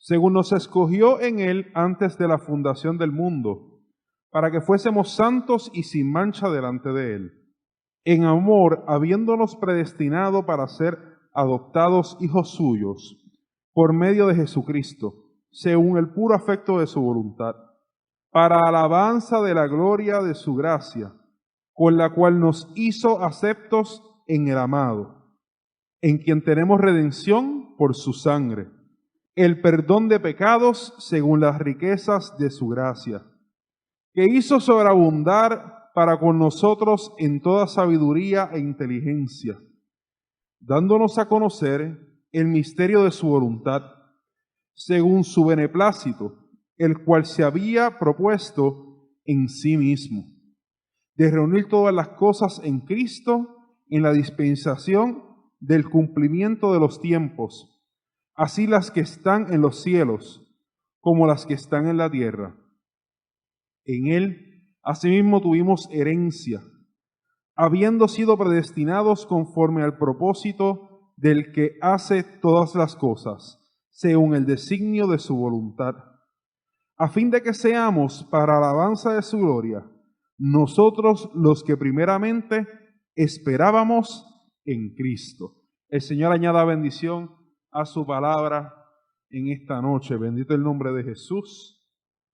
según nos escogió en Él antes de la fundación del mundo, para que fuésemos santos y sin mancha delante de Él. En amor, habiéndonos predestinado para ser adoptados hijos suyos, por medio de Jesucristo, según el puro afecto de su voluntad, para alabanza de la gloria de su gracia, con la cual nos hizo aceptos en el amado, en quien tenemos redención por su sangre, el perdón de pecados según las riquezas de su gracia, que hizo sobreabundar para con nosotros en toda sabiduría e inteligencia, dándonos a conocer el misterio de su voluntad, según su beneplácito, el cual se había propuesto en sí mismo, de reunir todas las cosas en Cristo en la dispensación del cumplimiento de los tiempos, así las que están en los cielos como las que están en la tierra. En Él, asimismo, tuvimos herencia, habiendo sido predestinados conforme al propósito del que hace todas las cosas, según el designio de su voluntad, a fin de que seamos para alabanza de su gloria, nosotros los que primeramente esperábamos en Cristo. El Señor añada bendición a su palabra en esta noche. Bendito el nombre de Jesús.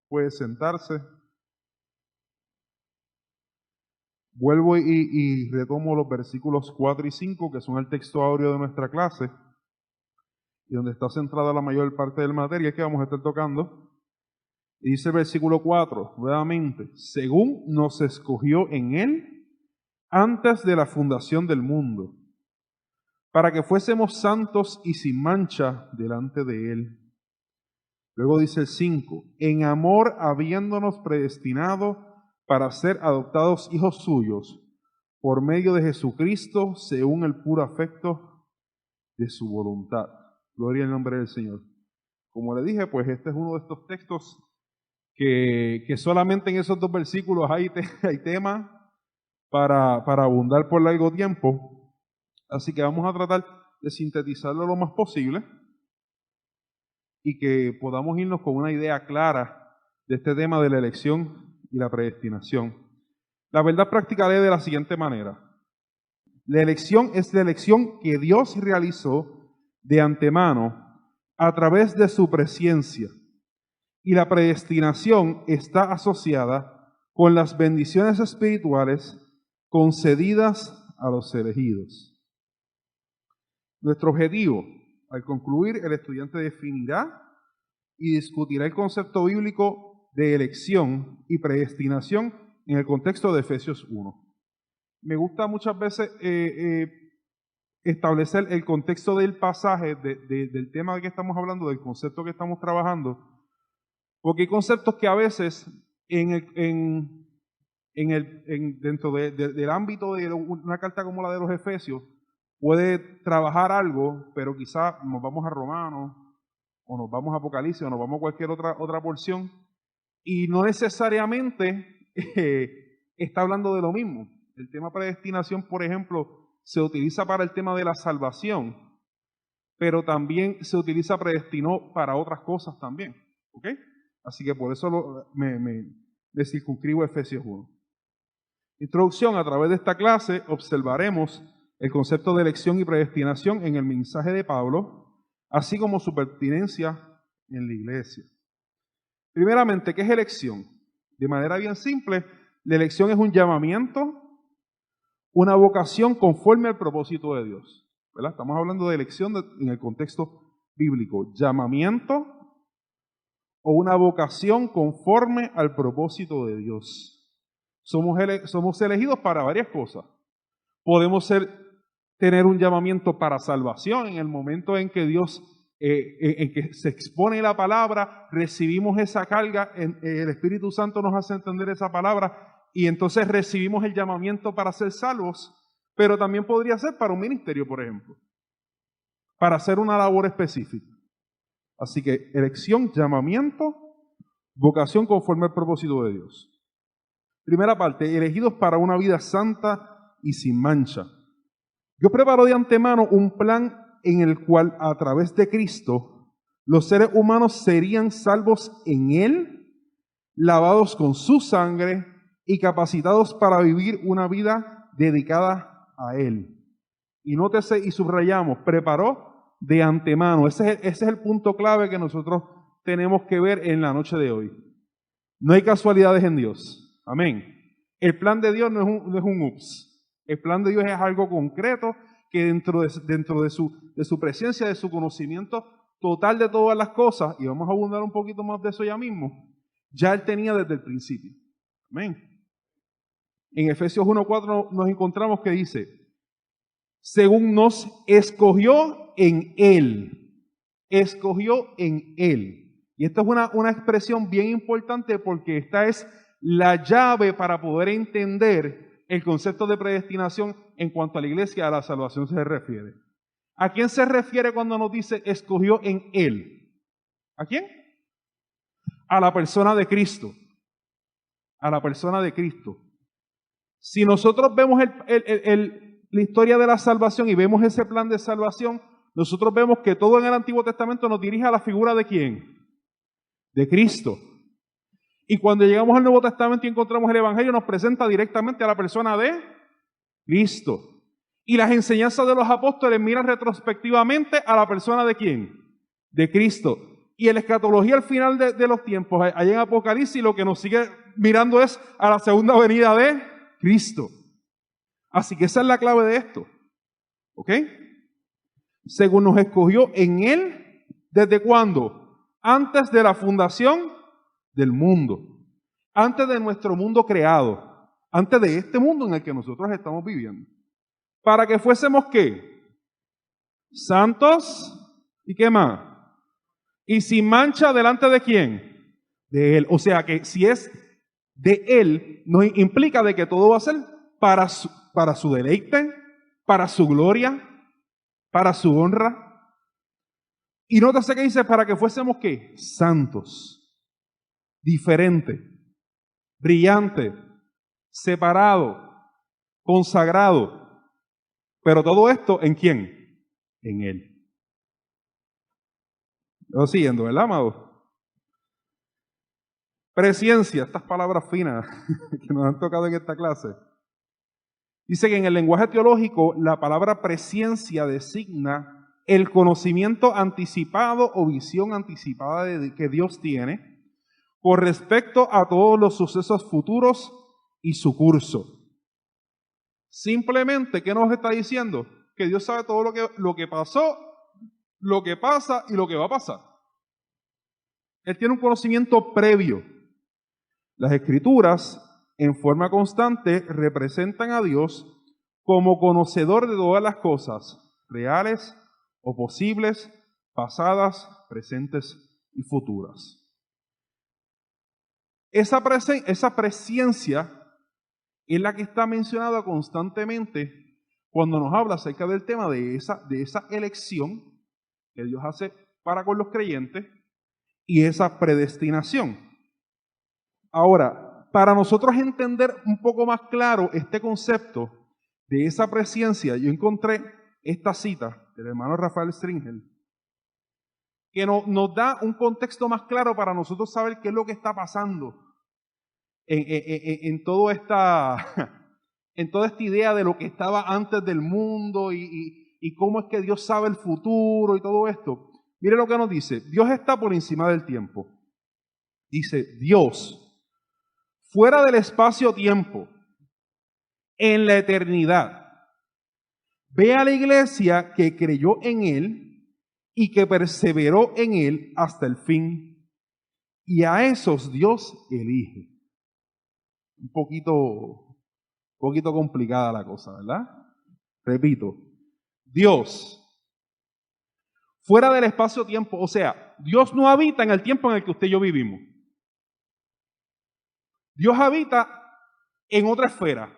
Puede sentarse. Vuelvo y retomo los versículos 4 y 5, que son el texto áureo de nuestra clase, y donde está centrada la mayor parte del material que vamos a estar tocando. Y dice el versículo 4, nuevamente, según nos escogió en Él antes de la fundación del mundo, para que fuésemos santos y sin mancha delante de Él. Luego dice el 5, en amor habiéndonos predestinado para ser adoptados hijos suyos, por medio de Jesucristo, según el puro afecto de su voluntad. Gloria al nombre del Señor. Como le dije, pues este es uno de estos textos que solamente en esos dos versículos hay tema para abundar por largo tiempo. Así que vamos a tratar de sintetizarlo lo más posible y que podamos irnos con una idea clara de este tema de la elección y la predestinación. La verdad práctica lee de la siguiente manera. La elección es la elección que Dios realizó de antemano a través de su presciencia. Y la predestinación está asociada con las bendiciones espirituales concedidas a los elegidos. Nuestro objetivo, al concluir, el estudiante definirá y discutirá el concepto bíblico de elección y predestinación en el contexto de Efesios 1. Me gusta muchas veces establecer el contexto del pasaje, del tema de que estamos hablando, del concepto que estamos trabajando, porque hay conceptos que a veces dentro del ámbito de una carta como la de los Efesios puede trabajar algo, pero quizás nos vamos a Romanos, o nos vamos a Apocalipsis, o nos vamos a cualquier otra porción, y no necesariamente está hablando de lo mismo. El tema predestinación, por ejemplo, se utiliza para el tema de la salvación, pero también se utiliza predestinó para otras cosas también. ¿Ok? Así que por eso me circunscribo a Efesios 1. Introducción. A través de esta clase observaremos el concepto de elección y predestinación en el mensaje de Pablo, así como su pertinencia en la iglesia. Primeramente, ¿qué es elección? De manera bien simple, la elección es un llamamiento, una vocación conforme al propósito de Dios. ¿Verdad? Estamos hablando de elección en el contexto bíblico. Llamamiento o una vocación conforme al propósito de Dios. Somos elegidos para varias cosas. Podemos tener un llamamiento para salvación en el momento en que Dios, en que se expone la palabra, recibimos esa carga, el Espíritu Santo nos hace entender esa palabra y entonces recibimos el llamamiento para ser salvos, pero también podría ser para un ministerio, por ejemplo, para hacer una labor específica. Así que elección, llamamiento, vocación conforme al propósito de Dios. Primera parte, elegidos para una vida santa y sin mancha. Dios preparó de antemano un plan en el cual a través de Cristo los seres humanos serían salvos en Él, lavados con su sangre y capacitados para vivir una vida dedicada a Él. Y nótese y subrayamos, preparó de antemano. Ese es el punto clave que nosotros tenemos que ver en la noche de hoy. No hay casualidades en Dios. Amén. El plan de Dios no es un ups. El plan de Dios es algo concreto que dentro de su presencia, de su conocimiento total de todas las cosas, y vamos a abundar un poquito más de eso ya mismo, ya Él tenía desde el principio. Amén. En Efesios 1:4 nos encontramos que dice, según nos escogió en Él. Escogió en Él. Y esta es una expresión bien importante porque esta es la llave para poder entender el concepto de predestinación en cuanto a la iglesia, a la salvación se refiere. ¿A quién se refiere cuando nos dice escogió en Él? ¿A quién? A la persona de Cristo. A la persona de Cristo. Si nosotros vemos la historia de la salvación y vemos ese plan de salvación, nosotros vemos que todo en el Antiguo Testamento nos dirige a la figura de ¿quién? De Cristo. Y cuando llegamos al Nuevo Testamento y encontramos el Evangelio, nos presenta directamente a la persona de Cristo. Y las enseñanzas de los apóstoles miran retrospectivamente a la persona de ¿quién? De Cristo. Y en la escatología al final de los tiempos, allá en Apocalipsis, lo que nos sigue mirando es a la segunda venida de Cristo. Así que esa es la clave de esto. ¿Ok? Según nos escogió en Él, ¿desde cuándo? Antes de la fundación del mundo. Antes de nuestro mundo creado. Antes de este mundo en el que nosotros estamos viviendo. Para que fuésemos ¿qué? Santos y ¿qué más? Y sin mancha delante de ¿quién? De Él. O sea que si es de Él, nos implica de que todo va a ser para su deleite, para su gloria, para su honra. Y nótese que dice, para que fuésemos ¿qué? Santos, diferente, brillante, separado, consagrado. Pero todo esto, ¿en quién? En Él. Lo siguiendo, ¿verdad, amado? Presciencia, estas palabras finas que nos han tocado en esta clase. Dice que en el lenguaje teológico la palabra presciencia designa el conocimiento anticipado o visión anticipada que Dios tiene con respecto a todos los sucesos futuros y su curso. Simplemente, ¿qué nos está diciendo? Que Dios sabe todo lo que pasó, lo que pasa y lo que va a pasar. Él tiene un conocimiento previo. Las Escrituras, en forma constante, representan a Dios como conocedor de todas las cosas, reales o posibles, pasadas, presentes y futuras. Esa presciencia es la que está mencionada constantemente cuando nos habla acerca del tema de esa elección que Dios hace para con los creyentes y esa predestinación. Ahora, para nosotros entender un poco más claro este concepto de esa presciencia, yo encontré esta cita del hermano Rafael Stringel, que nos da un contexto más claro para nosotros saber qué es lo que está pasando en toda esta idea de lo que estaba antes del mundo y cómo es que Dios sabe el futuro y todo esto. Mire lo que nos dice, Dios está por encima del tiempo. Dice, Dios, fuera del espacio-tiempo, en la eternidad, ve a la iglesia que creyó en Él y que perseveró en Él hasta el fin. Y a esos Dios elige. Un poquito complicada la cosa, ¿verdad? Repito, Dios, fuera del espacio-tiempo, o sea, Dios no habita en el tiempo en el que usted y yo vivimos. Dios habita en otra esfera.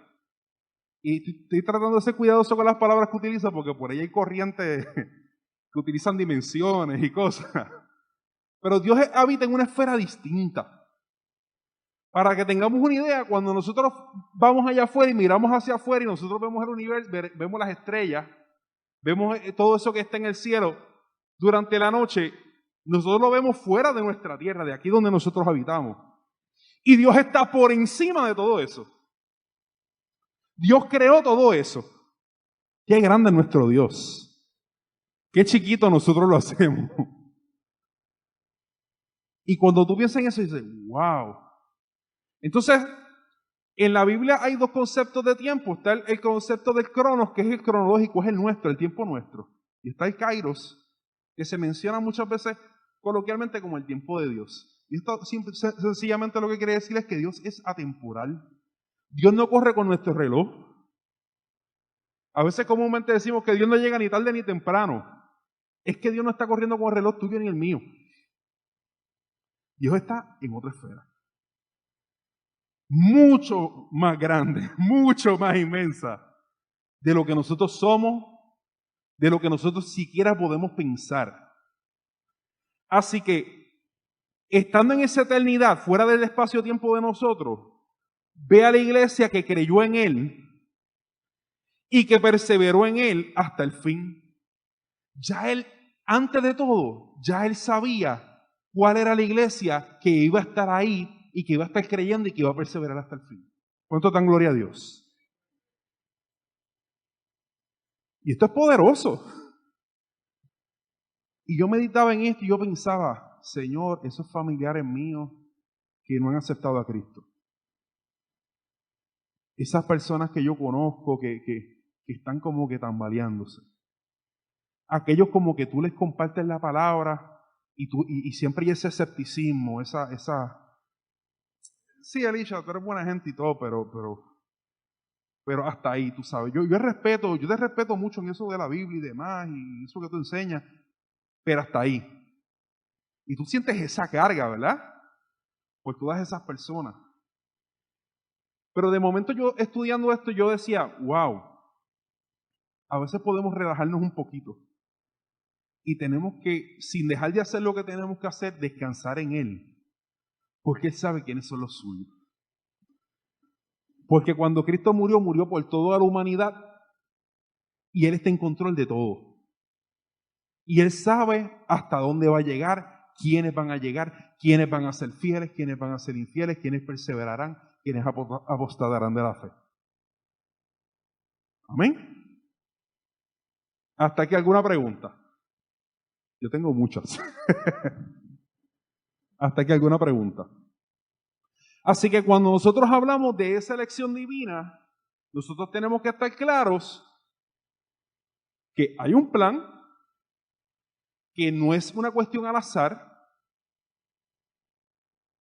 Y estoy tratando de ser cuidadoso con las palabras que utilizo porque por ahí hay corrientes que utilizan dimensiones y cosas. Pero Dios habita en una esfera distinta. Para que tengamos una idea, cuando nosotros vamos allá afuera y miramos hacia afuera y nosotros vemos el universo, vemos las estrellas, vemos todo eso que está en el cielo, durante la noche Nosotros lo vemos fuera de nuestra tierra, de aquí donde nosotros habitamos. Y Dios está por encima de todo eso. Dios creó todo eso. Qué grande es nuestro Dios. Qué chiquito nosotros lo hacemos. Y cuando tú piensas en eso, dices, wow. Entonces, en la Biblia hay dos conceptos de tiempo. Está el concepto del cronos, que es el cronológico, es el nuestro, el tiempo nuestro. Y está el kairos, que se menciona muchas veces coloquialmente como el tiempo de Dios. Y esto sencillamente lo que quiere decir es que Dios es atemporal. Dios no corre con nuestro reloj. A veces comúnmente decimos que Dios no llega ni tarde ni temprano. Es que Dios no está corriendo con el reloj tuyo ni el mío. Dios está en otra esfera. Mucho más grande, mucho más inmensa de lo que nosotros somos, de lo que nosotros siquiera podemos pensar. Así que, estando en esa eternidad, fuera del espacio-tiempo de nosotros, ve a la iglesia que creyó en Él y que perseveró en Él hasta el fin. Ya Él, antes de todo, ya Él sabía cuál era la iglesia que iba a estar ahí y que iba a estar creyendo y que iba a perseverar hasta el fin. ¿Cuánto dan gloria a Dios? Y esto es poderoso. Y yo meditaba en esto y yo pensaba, Señor, esos familiares míos que no han aceptado a Cristo. Esas personas que yo conozco que están como que tambaleándose. Aquellos como que tú les compartes la palabra y siempre hay ese escepticismo, esa sí, Alicia, tú eres buena gente y todo, pero hasta ahí, tú sabes. Yo te respeto mucho en eso de la Biblia y demás, y eso que tú enseñas, pero hasta ahí. Y tú sientes esa carga, ¿verdad? Por todas esas personas. Pero de momento yo estudiando esto, yo decía, wow, a veces podemos relajarnos un poquito. Y tenemos que, sin dejar de hacer lo que tenemos que hacer, descansar en Él. Porque Él sabe quiénes son los suyos. Porque cuando Cristo murió, murió por toda la humanidad y Él está en control de todo. Y Él sabe hasta dónde va a llegar, quiénes van a llegar, quiénes van a ser fieles, quiénes van a ser infieles, quiénes perseverarán, quiénes apostatarán de la fe. Amén. ¿Hasta aquí alguna pregunta? Yo tengo muchas. ¿Hasta aquí alguna pregunta? Así que cuando nosotros hablamos de esa elección divina, nosotros tenemos que estar claros que hay un plan, que no es una cuestión al azar,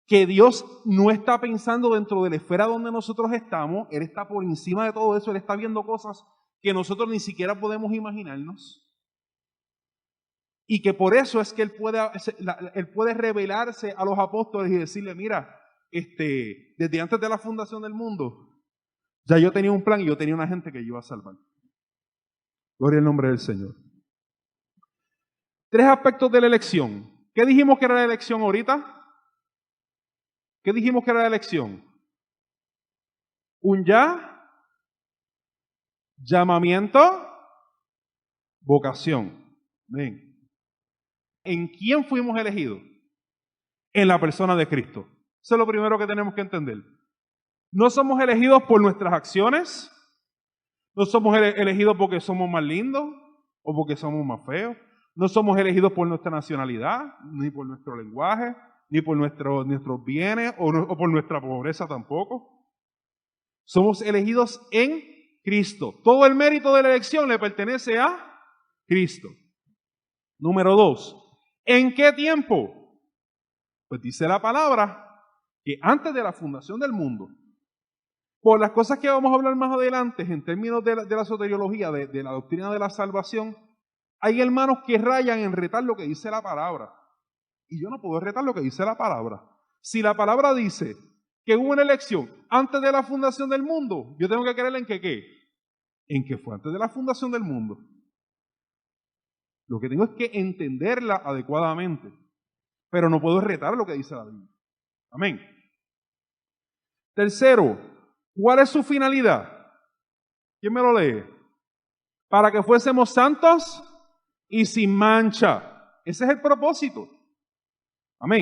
que Dios no está pensando dentro de la esfera donde nosotros estamos, Él está por encima de todo eso, Él está viendo cosas que nosotros ni siquiera podemos imaginarnos. Y que por eso es que Él puede revelarse a los apóstoles y decirle, mira, desde antes de la fundación del mundo, ya yo tenía un plan y yo tenía una gente que yo iba a salvar. Gloria al nombre del Señor. 3 aspectos de la elección. ¿Qué dijimos que era la elección ahorita? ¿Qué dijimos que era la elección? Un llamamiento, vocación. Ven. ¿En quién fuimos elegidos? En la persona de Cristo. Eso es lo primero que tenemos que entender. No somos elegidos por nuestras acciones, no somos elegidos porque somos más lindos o porque somos más feos, no somos elegidos por nuestra nacionalidad, ni por nuestro lenguaje, ni por nuestros bienes o por nuestra pobreza tampoco. Somos elegidos en Cristo. Todo el mérito de la elección le pertenece a Cristo. Número 2. ¿En qué tiempo? Pues dice la palabra que antes de la fundación del mundo, por las cosas que vamos a hablar más adelante en términos de la soteriología, de la doctrina de la salvación, hay hermanos que rayan en retar lo que dice la palabra. Y yo no puedo retar lo que dice la palabra. Si la palabra dice que hubo una elección antes de la fundación del mundo, yo tengo que creer en que ¿qué? En que fue antes de la fundación del mundo. Lo que tengo es que entenderla adecuadamente. Pero no puedo retar lo que dice la Biblia. Amén. Tercero, ¿cuál es su finalidad? ¿Quién me lo lee? Para que fuésemos santos y sin mancha. Ese es el propósito.